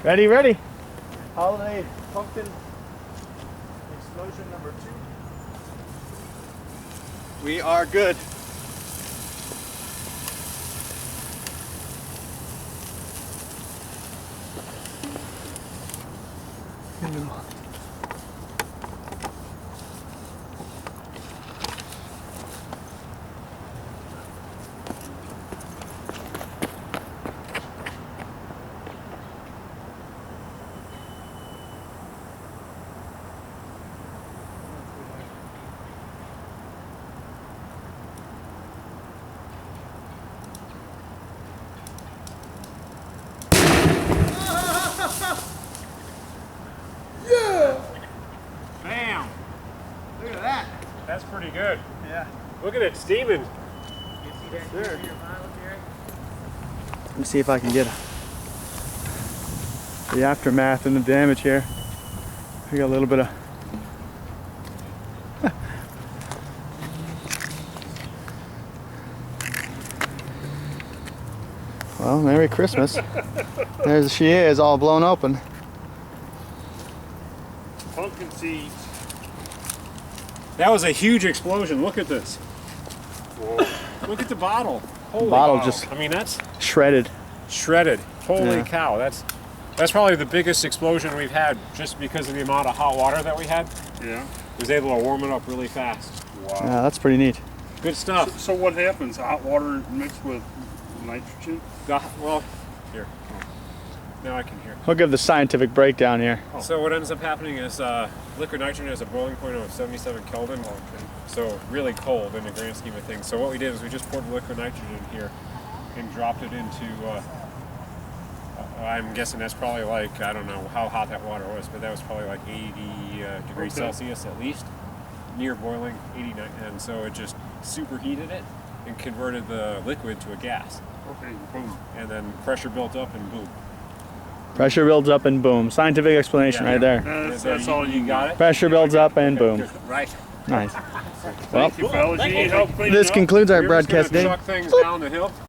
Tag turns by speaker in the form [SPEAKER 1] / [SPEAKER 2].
[SPEAKER 1] Ready, ready. Holiday pumpkin explosion number 2. We are good.
[SPEAKER 2] Bam!
[SPEAKER 1] Look at that.
[SPEAKER 2] That's pretty good.
[SPEAKER 1] Yeah.
[SPEAKER 2] Look at it steaming.
[SPEAKER 1] Sure. Let me see if I can get the aftermath and the damage here. We got a little bit of well, Merry Christmas. There she is, all blown open.
[SPEAKER 2] Pumpkin seeds. That was a huge explosion. Look at this. Whoa. Look at the bottle. Holy
[SPEAKER 1] Bottle
[SPEAKER 2] cow.
[SPEAKER 1] just
[SPEAKER 2] I mean, that's
[SPEAKER 1] shredded.
[SPEAKER 2] shredded. Holy
[SPEAKER 1] Yeah.
[SPEAKER 2] cow. That's probably the biggest explosion we've had just because of the amount of hot water that we had.
[SPEAKER 3] Yeah.
[SPEAKER 2] Was able to warm it up really fast.
[SPEAKER 3] Wow.
[SPEAKER 1] Yeah, that's pretty neat.
[SPEAKER 2] Good stuff.
[SPEAKER 3] So what happens? Hot water mixed with nitrogen?
[SPEAKER 2] Well, here. Now I can hear.
[SPEAKER 1] We'll give the scientific breakdown here.
[SPEAKER 2] So what ends up happening is liquid nitrogen has a boiling point of 77 Kelvin. So really cold in the grand scheme of things. So what we did is we just poured liquid nitrogen here and dropped it into, I'm guessing that's probably like, I don't know how hot that water was, but that was probably like 80 degrees Celsius at least, near boiling, 89, and so it just superheated it and converted the liquid to a gas.
[SPEAKER 3] Okay, boom.
[SPEAKER 2] And then pressure built up and boom.
[SPEAKER 1] Pressure builds up and boom. Scientific explanation
[SPEAKER 2] Yeah.
[SPEAKER 1] right there.
[SPEAKER 3] That's all you
[SPEAKER 2] got it.
[SPEAKER 1] Pressure builds up and boom.
[SPEAKER 2] Right.
[SPEAKER 1] Nice.
[SPEAKER 3] Thank you, fellas. You need help cleaning
[SPEAKER 1] This
[SPEAKER 3] up?
[SPEAKER 1] concludes our
[SPEAKER 2] We're just gonna
[SPEAKER 1] broadcast day.
[SPEAKER 2] chuck things down the hill.